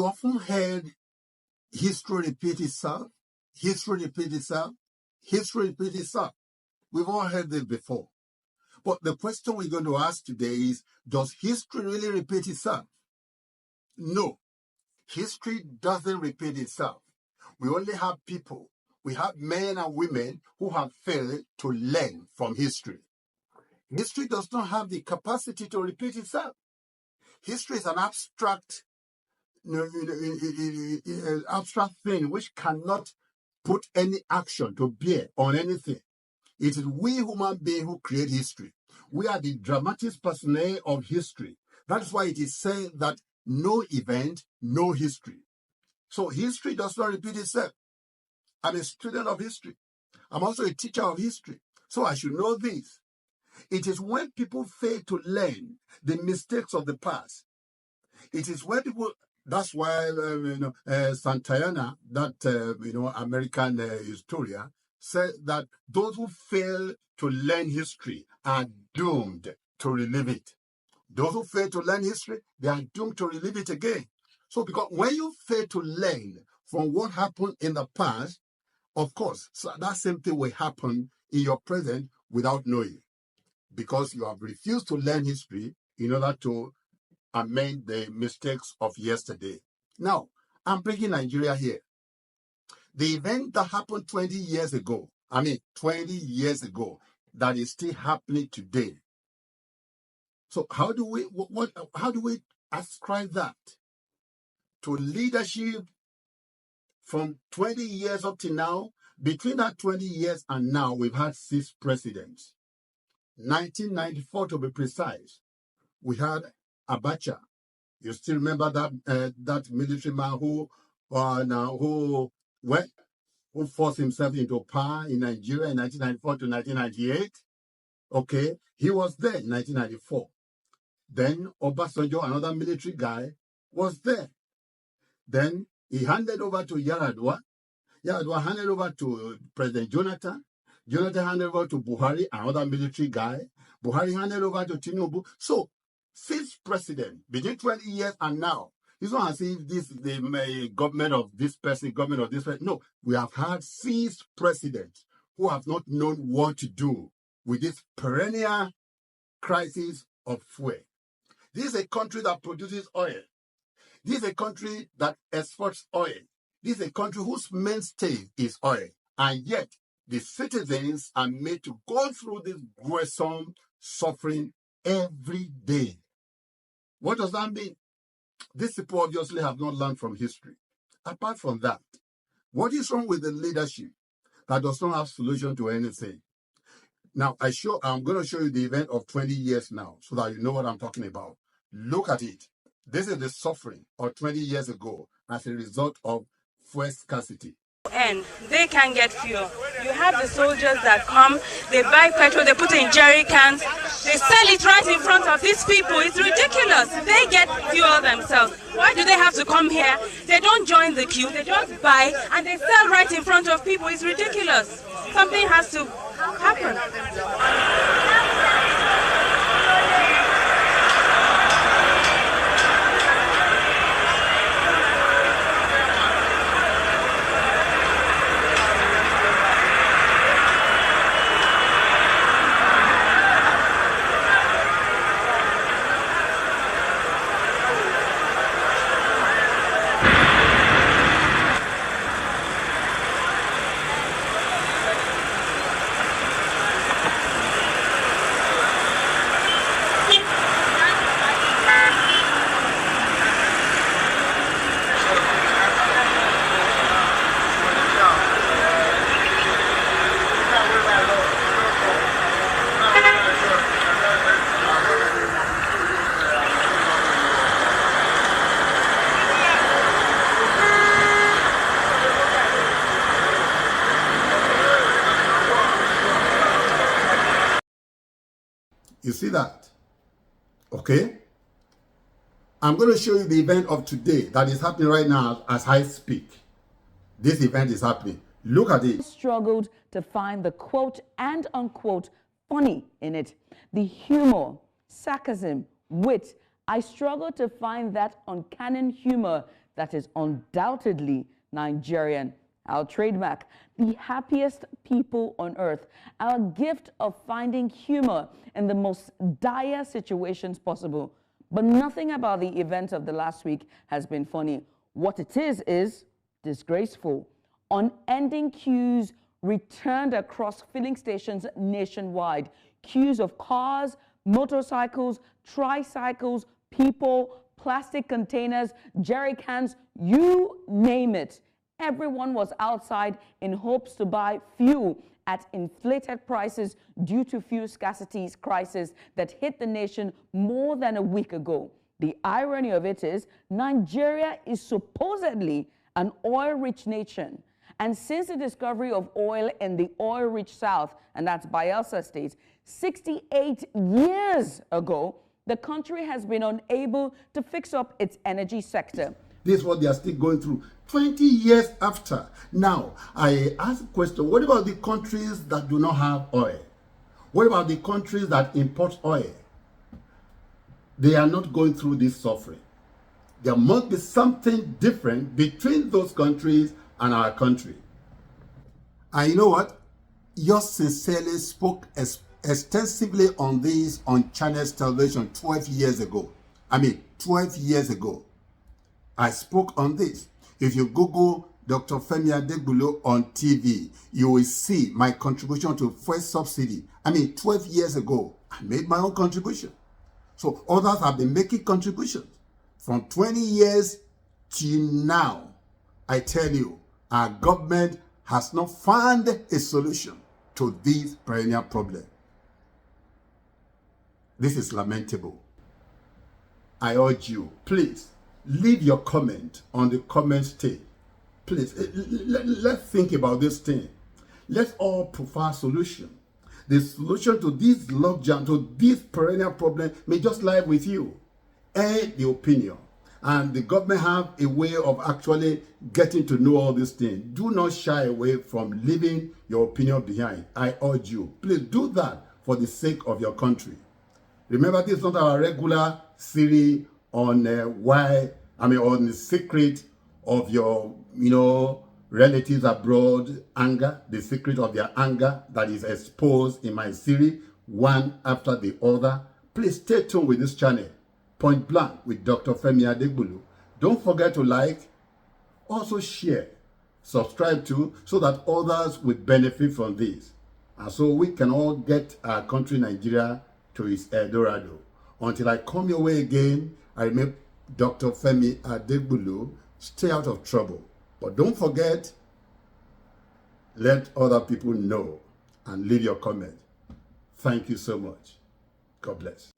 You often heard history repeat itself, history repeat itself, history repeat itself. We've all heard this before. But the question we're going to ask today is, does history really repeat itself? No, history doesn't repeat itself. We only have people, we have men and women who have failed to learn from history. History does not have the capacity to repeat itself. History is an abstract, abstract thing which cannot put any action to bear on anything. It is we human beings who create history. We are the dramatis personae of history. That's why it is said that no event, no history. So history does not repeat itself. I'm a student of history. I'm also a teacher of history. So I should know this. It is when people fail to learn the mistakes of the past. It is when people, that's why, Santayana, that, American historian, said that those who fail to learn history are doomed to relive it. Those who fail to learn history, they are doomed to relive it again. So because when you fail to learn from what happened in the past, of course, so that same thing will happen in your present without knowing. Because you have refused to learn history in order to amend the mistakes of yesterday. Now, I'm bringing Nigeria here. The event that happened 20 years ago, 20 years ago, that is still happening today. So how do we ascribe that to leadership from 20 years up to now? Between that 20 years and now, we've had 6 presidents. 1994 to be precise, we had Abacha. You still remember that military man who forced himself into power in Nigeria in 1994 to 1998? Okay, he was there in 1994. Then Obasanjo, another military guy, was there. Then he handed over to Yaradua. Yaradua handed over to President Jonathan. Jonathan handed over to Buhari, another military guy. Buhari handed over to Tinubu. So, 6 presidents between 20 years and now. It's not as if this is the government of this person, government of this person. No, we have had 6 presidents who have not known what to do with this perennial crisis of fuel. This is a country that produces oil. This is a country that exports oil. This is a country whose mainstay is oil. And yet, the citizens are made to go through this gruesome suffering every day. What does that mean? These people obviously have not learned from history. Apart from that, what is wrong with the leadership that does not have solution to anything? Now, I'm going to show you the event of 20 years now so that you know what I'm talking about. Look at it. This is the suffering of 20 years ago as a result of fuel scarcity. And they can't get fuel. You have the soldiers that come, they buy petrol, they put it in jerry cans, they sell it right in front of these people. It's ridiculous. They get fuel themselves. Why do they have to come here? They don't join the queue, they just buy and they sell right in front of people. It's ridiculous. Something has to happen. You see that? Okay? I'm going to show you the event of today that is happening right now as I speak. This event is happening. Look at it. Struggled to find the quote and unquote funny in it. The humor, sarcasm, wit. I struggled to find that uncanny humor that is undoubtedly Nigerian. Our trademark, the happiest people on earth, our gift of finding humor in the most dire situations possible. But nothing about the events of the last week has been funny. What it is disgraceful. Unending queues returned across filling stations nationwide. Queues of cars, motorcycles, tricycles, people, plastic containers, jerry cans, you name it. Everyone was outside in hopes to buy fuel at inflated prices due to fuel scarcity crisis that hit the nation more than a week ago. The irony of it is Nigeria is supposedly an oil-rich nation. And since the discovery of oil in the oil-rich South, and that's Bayelsa State, 68 years ago, the country has been unable to fix up its energy sector. This is what they are still going through 20 years after. Now, I ask a question. What about the countries that do not have oil? What about the countries that import oil? They are not going through this suffering. There must be something different between those countries and our country. And you know what? Yours sincerely spoke extensively on this on Channels Television 12 years ago. 12 years ago. I spoke on this. If you Google Dr. Femi Adegbulo on TV, you will see my contribution to fuel subsidy. 12 years ago, I made my own contribution. So others have been making contributions. From 20 years to now, I tell you, our government has not found a solution to this perennial problem. This is lamentable. I urge you, please, leave your comment on the comment stage. Please, let's think about this thing. Let's all provide a solution. The solution to this logjam, to this perennial problem, may just lie with you. Air the opinion. And the government have a way of actually getting to know all these things. Do not shy away from leaving your opinion behind. I urge you, please do that for the sake of your country. Remember, this is not our regular series on on the secret of your, relatives abroad anger, the secret of their anger that is exposed in my series, one after the other. Please stay tuned with this channel, Point Blank with Dr. Femi Adegbulo. Don't forget to like, also share, subscribe to, so that others will benefit from this. And so we can all get our country, Nigeria, to its Eldorado. Until I come your way again, I remain Dr. Femi Adegbulo. Stay out of trouble. But don't forget, let other people know and leave your comment. Thank you so much. God bless.